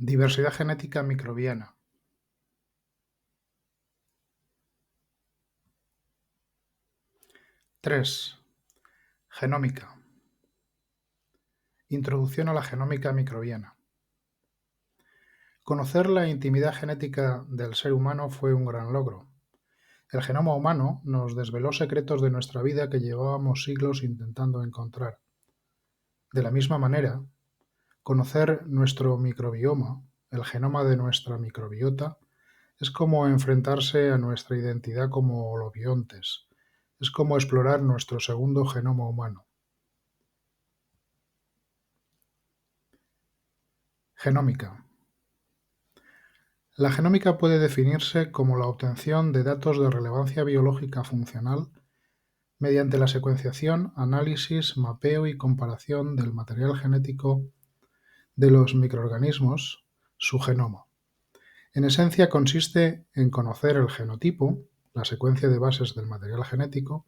Diversidad genética microbiana. Tres. Genómica. Introducción a la genómica microbiana. Conocer la intimidad genética del ser humano fue un gran logro. El genoma humano nos desveló secretos de nuestra vida que llevábamos siglos intentando encontrar. De la misma manera, conocer nuestro microbioma, el genoma de nuestra microbiota, es como enfrentarse a nuestra identidad como holobiontes. Es como explorar nuestro segundo genoma humano. Genómica. La genómica puede definirse como la obtención de datos de relevancia biológica funcional mediante la secuenciación, análisis, mapeo y comparación del material genético de los microorganismos, su genoma. En esencia consiste en conocer el genotipo, la secuencia de bases del material genético,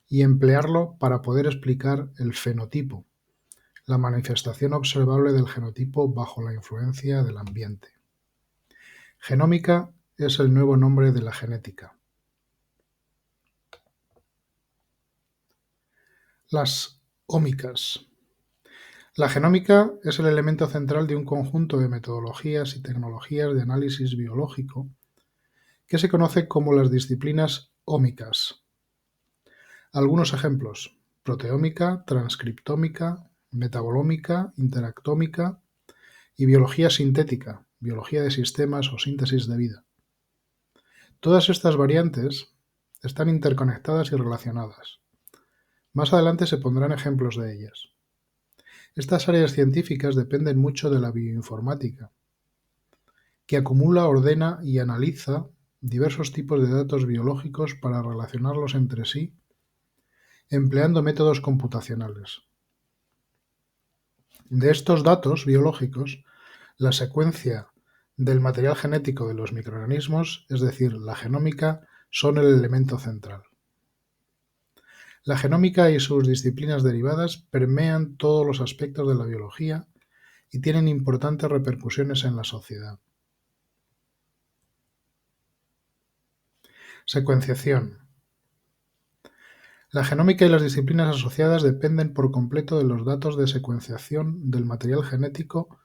y emplearlo para poder explicar el fenotipo, la manifestación observable del genotipo bajo la influencia del ambiente. Genómica es el nuevo nombre de la genética. Las ómicas. La genómica es el elemento central de un conjunto de metodologías y tecnologías de análisis biológico que se conoce como las disciplinas ómicas. Algunos ejemplos: proteómica, transcriptómica, metabolómica, interactómica y biología sintética, biología de sistemas o síntesis de vida. Todas estas variantes están interconectadas y relacionadas. Más adelante se pondrán ejemplos de ellas. Estas áreas científicas dependen mucho de la bioinformática, que acumula, ordena y analiza diversos tipos de datos biológicos para relacionarlos entre sí, empleando métodos computacionales. De estos datos biológicos, la secuencia del material genético de los microorganismos, es decir, la genómica, son el elemento central. La genómica y sus disciplinas derivadas permean todos los aspectos de la biología y tienen importantes repercusiones en la sociedad. Secuenciación. La genómica y las disciplinas asociadas dependen por completo de los datos de secuenciación del material genético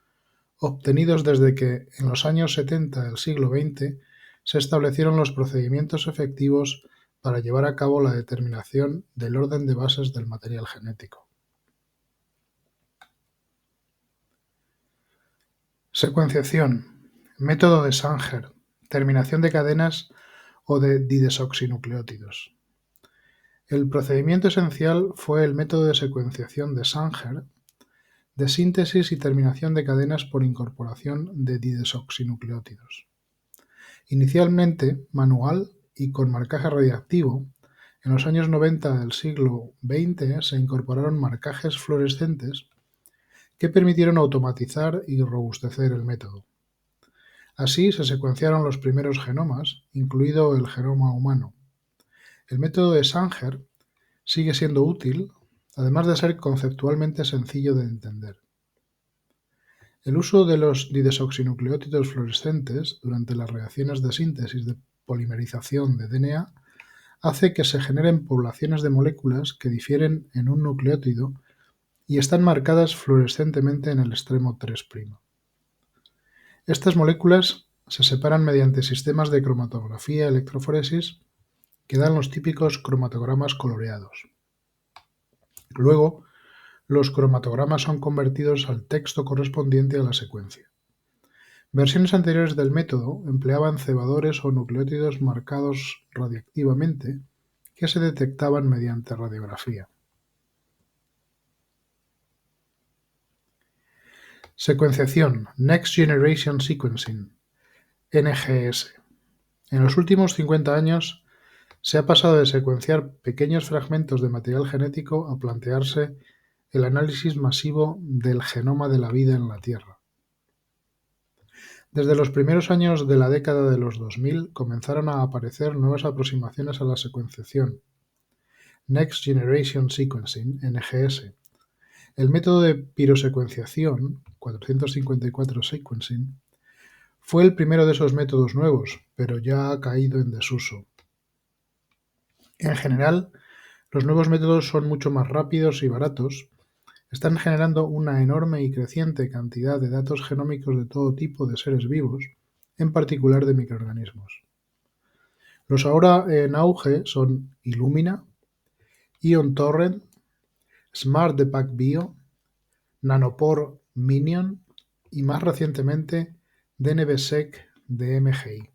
obtenidos desde que, en los años 70 del siglo XX, se establecieron los procedimientos efectivos para llevar a cabo la determinación del orden de bases del material genético. Secuenciación, método de Sanger, terminación de cadenas o de didesoxinucleótidos. El procedimiento esencial fue el método de secuenciación de Sanger, de síntesis y terminación de cadenas por incorporación de didesoxinucleótidos. Inicialmente manual y con marcaje radiactivo, en los años 90 del siglo XX se incorporaron marcajes fluorescentes que permitieron automatizar y robustecer el método. Así se secuenciaron los primeros genomas, incluido el genoma humano. El método de Sanger sigue siendo útil, además de ser conceptualmente sencillo de entender. El uso de los didesoxinucleótidos fluorescentes durante las reacciones de síntesis de polimerización de DNA hace que se generen poblaciones de moléculas que difieren en un nucleótido y están marcadas fluorescentemente en el extremo 3'. Estas moléculas se separan mediante sistemas de cromatografía electroforesis que dan los típicos cromatogramas coloreados. Luego, los cromatogramas son convertidos al texto correspondiente a la secuencia. Versiones anteriores del método empleaban cebadores o nucleótidos marcados radiactivamente que se detectaban mediante radiografía. Secuenciación, Next Generation Sequencing, NGS. En los últimos 50 años se ha pasado de secuenciar pequeños fragmentos de material genético a plantearse el análisis masivo del genoma de la vida en la Tierra. Desde los primeros años de la década de los 2000 comenzaron a aparecer nuevas aproximaciones a la secuenciación, Next Generation Sequencing, NGS, El método de pirosecuenciación, 454 sequencing, fue el primero de esos métodos nuevos, pero ya ha caído en desuso. En general, los nuevos métodos son mucho más rápidos y baratos, están generando una enorme y creciente cantidad de datos genómicos de todo tipo de seres vivos, en particular de microorganismos. Los ahora en auge son Illumina, Ion Torrent, SmartDePack Bio, Nanopore Minion y más recientemente DNBSEC de MGI.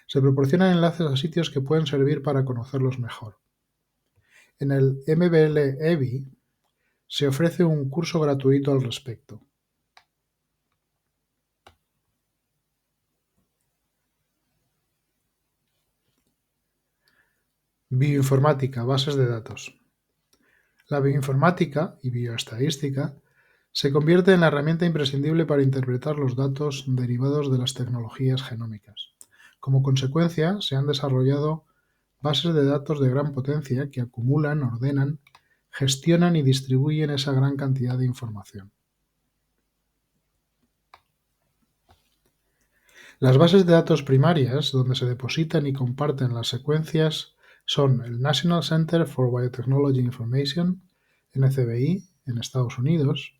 Se proporcionan enlaces a sitios que pueden servir para conocerlos mejor. En el MBL-EBI se ofrece un curso gratuito al respecto. Bioinformática, bases de datos. La bioinformática y bioestadística se convierte en la herramienta imprescindible para interpretar los datos derivados de las tecnologías genómicas. Como consecuencia, se han desarrollado bases de datos de gran potencia que acumulan, ordenan, gestionan y distribuyen esa gran cantidad de información. Las bases de datos primarias, donde se depositan y comparten las secuencias, son el National Center for Biotechnology Information, NCBI, en Estados Unidos,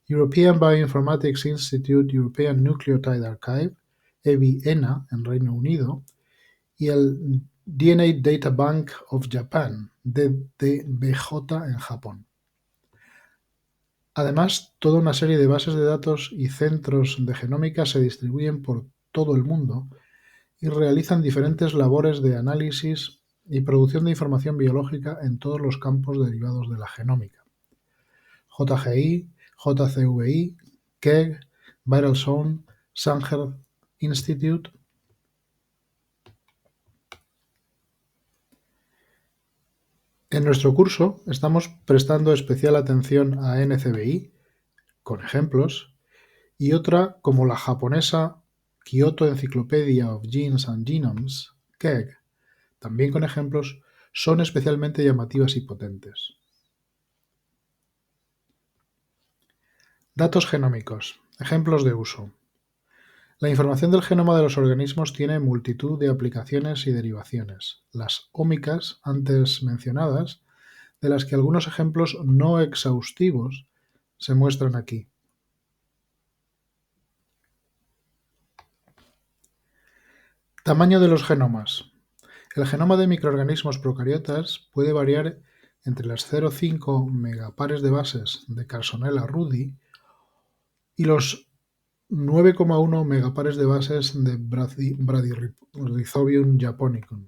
European Bioinformatics Institute European Nucleotide Archive, EBI-ENA, en Reino Unido, y el DNA Data Bank of Japan, DDBJ, en Japón. Además, toda una serie de bases de datos y centros de genómica se distribuyen por todo el mundo y realizan diferentes labores de análisis y producción de información biológica en todos los campos derivados de la genómica. JGI, JCVI, KEGG, Viral Zone, Sanger Institute. En nuestro curso estamos prestando especial atención a NCBI, con ejemplos, y otra como la japonesa Kyoto Encyclopedia of Genes and Genomes, KEGG, también con ejemplos, son especialmente llamativas y potentes. Datos genómicos. Ejemplos de uso. La información del genoma de los organismos tiene multitud de aplicaciones y derivaciones. Las ómicas, antes mencionadas, de las que algunos ejemplos no exhaustivos se muestran aquí. Tamaño de los genomas. El genoma de microorganismos procariotas puede variar entre las 0,5 megapares de bases de Carsonella rudi y los 9,1 megapares de bases de Bradyrhizobium japonicum.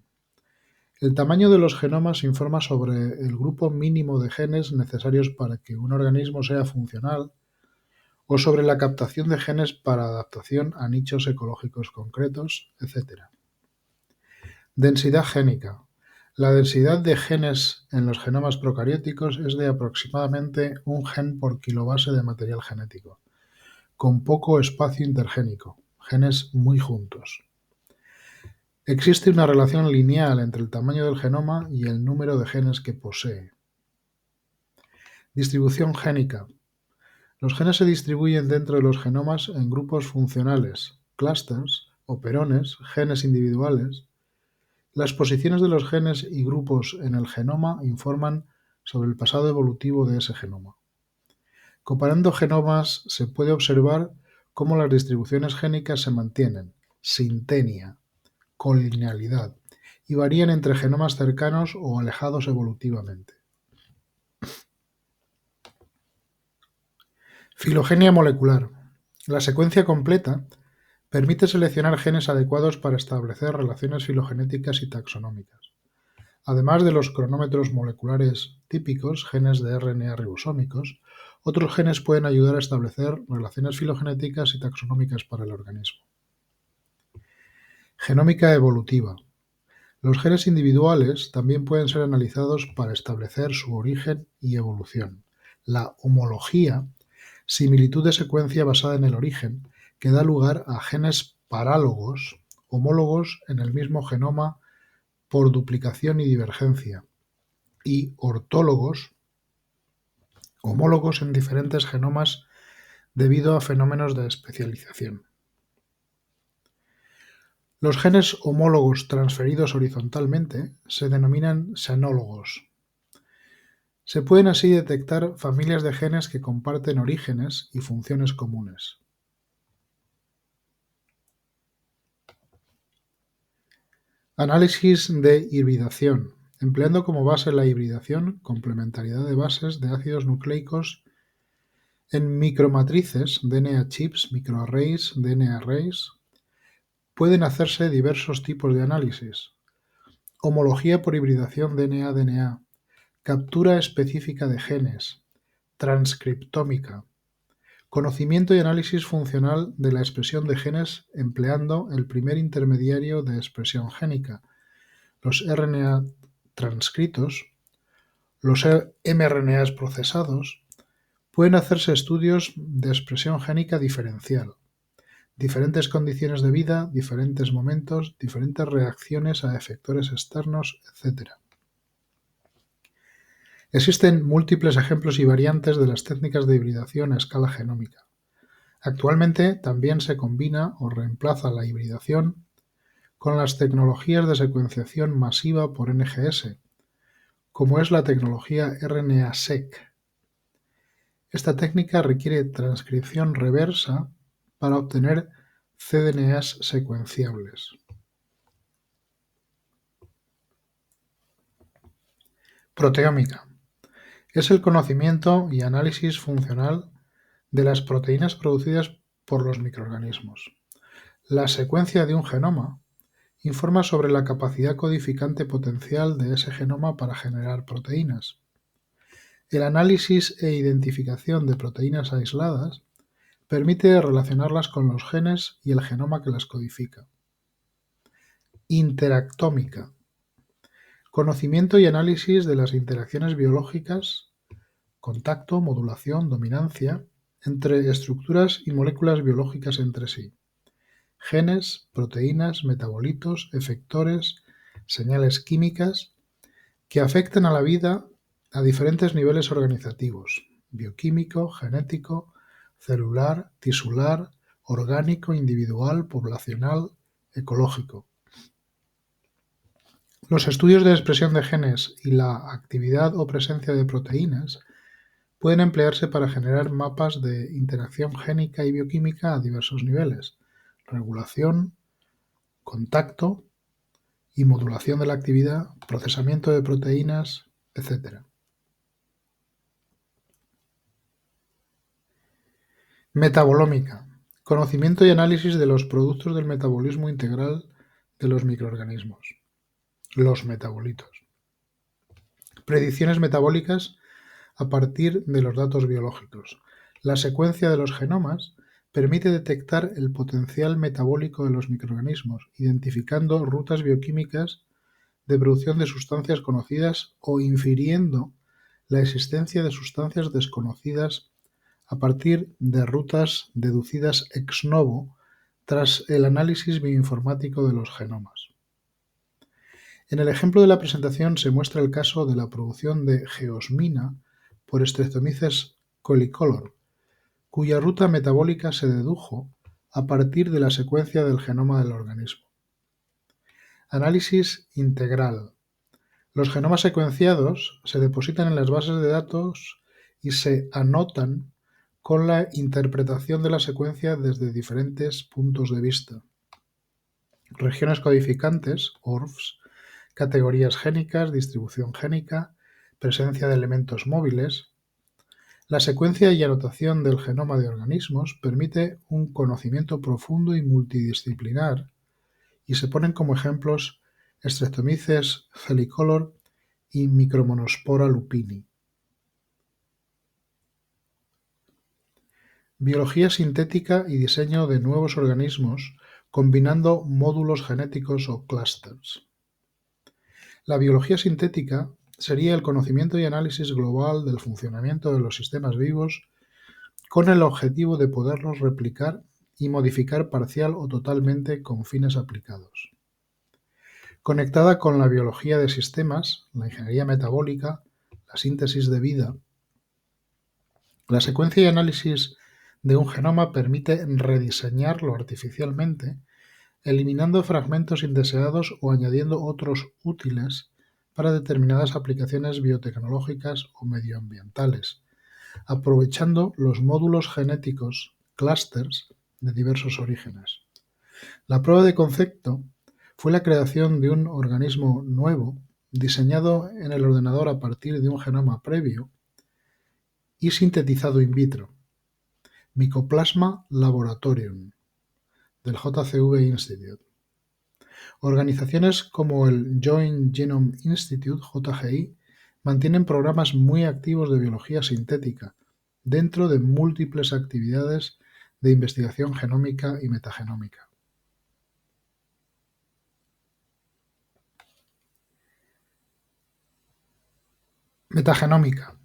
El tamaño de los genomas informa sobre el grupo mínimo de genes necesarios para que un organismo sea funcional o sobre la captación de genes para adaptación a nichos ecológicos concretos, etc. Densidad génica. La densidad de genes en los genomas procarióticos es de aproximadamente un gen por kilobase de material genético, con poco espacio intergénico, genes muy juntos. Existe una relación lineal entre el tamaño del genoma y el número de genes que posee. Distribución génica. Los genes se distribuyen dentro de los genomas en grupos funcionales, clústeres, operones, genes individuales. Las posiciones de los genes y grupos en el genoma informan sobre el pasado evolutivo de ese genoma. Comparando genomas se puede observar cómo las distribuciones génicas se mantienen, sintenia, colinealidad, y varían entre genomas cercanos o alejados evolutivamente. Filogenia molecular. La secuencia completa permite seleccionar genes adecuados para establecer relaciones filogenéticas y taxonómicas. Además de los cronómetros moleculares típicos, genes de RNA ribosómicos, otros genes pueden ayudar a establecer relaciones filogenéticas y taxonómicas para el organismo. Genómica evolutiva. Los genes individuales también pueden ser analizados para establecer su origen y evolución. La homología, similitud de secuencia basada en el origen, que da lugar a genes parálogos, homólogos en el mismo genoma por duplicación y divergencia, y ortólogos homólogos en diferentes genomas debido a fenómenos de especialización. Los genes homólogos transferidos horizontalmente se denominan xenólogos. Se pueden así detectar familias de genes que comparten orígenes y funciones comunes. Análisis de hibridación. Empleando como base la hibridación, complementariedad de bases de ácidos nucleicos en micromatrices, DNA chips, microarrays, DNA arrays, pueden hacerse diversos tipos de análisis. Homología por hibridación DNA-DNA, captura específica de genes, transcriptómica, conocimiento y análisis funcional de la expresión de genes empleando el primer intermediario de expresión génica, los RNA transcritos, los mRNAs procesados. Pueden hacerse estudios de expresión génica diferencial, diferentes condiciones de vida, diferentes momentos, diferentes reacciones a efectores externos, etc. Existen múltiples ejemplos y variantes de las técnicas de hibridación a escala genómica. Actualmente también se combina o reemplaza la hibridación con las tecnologías de secuenciación masiva por NGS, como es la tecnología RNA-seq. Esta técnica requiere transcripción reversa para obtener cDNAs secuenciables. Proteómica. Es el conocimiento y análisis funcional de las proteínas producidas por los microorganismos. La secuencia de un genoma informa sobre la capacidad codificante potencial de ese genoma para generar proteínas. El análisis e identificación de proteínas aisladas permite relacionarlas con los genes y el genoma que las codifica. Interactómica. Conocimiento y análisis de las interacciones biológicas, contacto, modulación, dominancia, entre estructuras y moléculas biológicas entre sí. Genes, proteínas, metabolitos, efectores, señales químicas que afectan a la vida a diferentes niveles organizativos: bioquímico, genético, celular, tisular, orgánico, individual, poblacional, ecológico. Los estudios de expresión de genes y la actividad o presencia de proteínas pueden emplearse para generar mapas de interacción génica y bioquímica a diversos niveles: regulación, contacto y modulación de la actividad, procesamiento de proteínas, etc. Metabolómica. Conocimiento y análisis de los productos del metabolismo integral de los microorganismos, los metabolitos. Predicciones metabólicas a partir de los datos biológicos. La secuencia de los genomas permite detectar el potencial metabólico de los microorganismos, identificando rutas bioquímicas de producción de sustancias conocidas o infiriendo la existencia de sustancias desconocidas a partir de rutas deducidas ex novo tras el análisis bioinformático de los genomas. En el ejemplo de la presentación se muestra el caso de la producción de geosmina por Streptomyces colicolor, cuya ruta metabólica se dedujo a partir de la secuencia del genoma del organismo. Análisis integral. Los genomas secuenciados se depositan en las bases de datos y se anotan con la interpretación de la secuencia desde diferentes puntos de vista. Regiones codificantes, ORFs, categorías génicas, distribución génica, presencia de elementos móviles. La secuencia y anotación del genoma de organismos permite un conocimiento profundo y multidisciplinar, y se ponen como ejemplos Streptomyces colicolor y Micromonospora lupini. Biología sintética y diseño de nuevos organismos combinando módulos genéticos o clústeres. La biología sintética sería el conocimiento y análisis global del funcionamiento de los sistemas vivos con el objetivo de poderlos replicar y modificar parcial o totalmente con fines aplicados. Conectada con la biología de sistemas, la ingeniería metabólica, la síntesis de vida, La secuencia y análisis de un genoma permite rediseñarlo artificialmente, eliminando fragmentos indeseados o añadiendo otros útiles para determinadas aplicaciones biotecnológicas o medioambientales, aprovechando los módulos genéticos, clústeres, de diversos orígenes. La prueba de concepto fue la creación de un organismo nuevo diseñado en el ordenador a partir de un genoma previo y sintetizado in vitro, Mycoplasma laboratorium, del JCV Institute. Organizaciones como el Joint Genome Institute, JGI, mantienen programas muy activos de biología sintética dentro de múltiples actividades de investigación genómica y metagenómica. Metagenómica.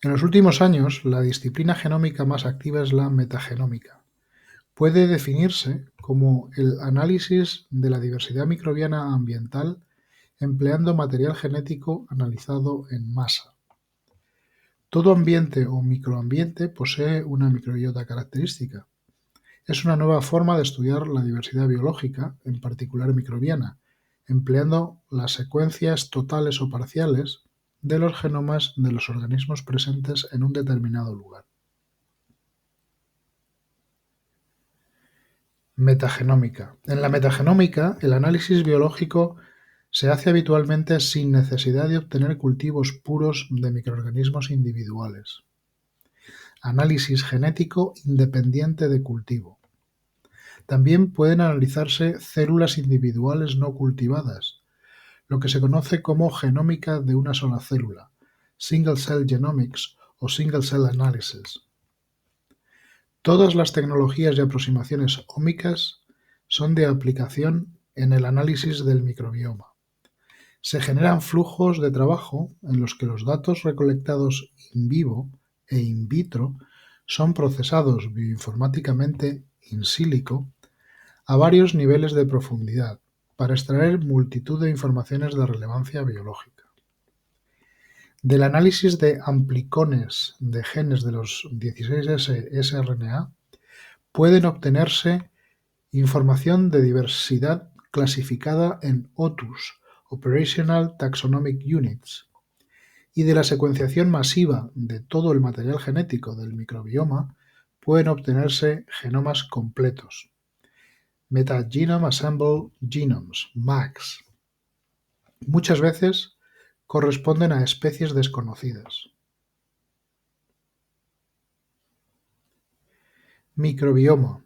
En los últimos años, la disciplina genómica más activa es la metagenómica. Puede definirse como el análisis de la diversidad microbiana ambiental empleando material genético analizado en masa. Todo ambiente o microambiente posee una microbiota característica. Es una nueva forma de estudiar la diversidad biológica, en particular microbiana, empleando las secuencias totales o parciales de los genomas de los organismos presentes en un determinado lugar. Metagenómica. En la metagenómica, el análisis biológico se hace habitualmente sin necesidad de obtener cultivos puros de microorganismos individuales. Análisis genético independiente de cultivo. También pueden analizarse células individuales no cultivadas, lo que se conoce como genómica de una sola célula, single cell genomics o single cell analysis. Todas las tecnologías y aproximaciones ómicas son de aplicación en el análisis del microbioma. Se generan flujos de trabajo en los que los datos recolectados in vivo e in vitro son procesados bioinformáticamente in silico a varios niveles de profundidad para extraer multitud de informaciones de relevancia biológica. Del análisis de amplicones de genes de los 16S sRNA pueden obtenerse información de diversidad clasificada en OTUs, Operational Taxonomic Units, y de la secuenciación masiva de todo el material genético del microbioma pueden obtenerse genomas completos. Metagenome Assembled Genomes, MAGs. Muchas veces corresponden a especies desconocidas. Microbioma.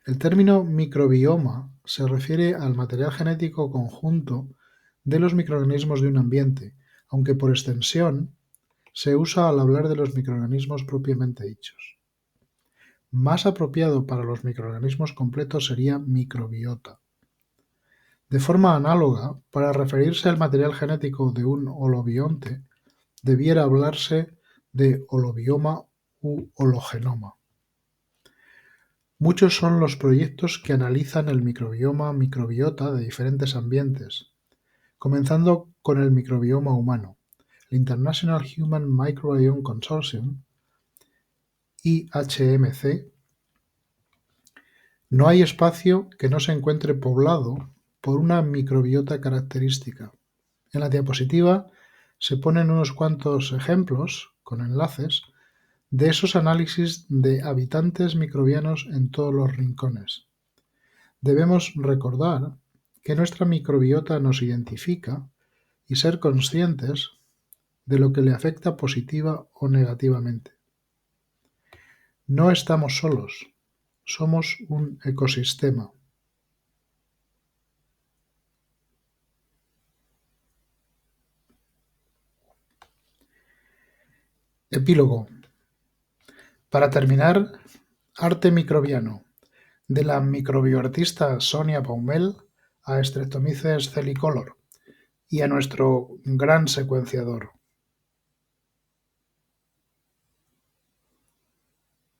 El término microbioma se refiere al material genético conjunto de los microorganismos de un ambiente, aunque por extensión se usa al hablar de los microorganismos propiamente dichos. Más apropiado para los microorganismos completos sería microbiota. De forma análoga, para referirse al material genético de un holobionte, debiera hablarse de holobioma u hologenoma. Muchos son los proyectos que analizan el microbiota de diferentes ambientes, comenzando con el microbioma humano. El International Human Microbiome Consortium, IHMC, no hay espacio que no se encuentre poblado por una microbiota característica. En la diapositiva se ponen unos cuantos ejemplos, con enlaces, de esos análisis de habitantes microbianos en todos los rincones. Debemos recordar que nuestra microbiota nos identifica y ser conscientes de lo que le afecta positiva o negativamente. No estamos solos, somos un ecosistema. Epílogo. Para terminar, arte microbiano, de la microbioartista Sonia Baumel a Streptomyces celicolor y a nuestro gran secuenciador.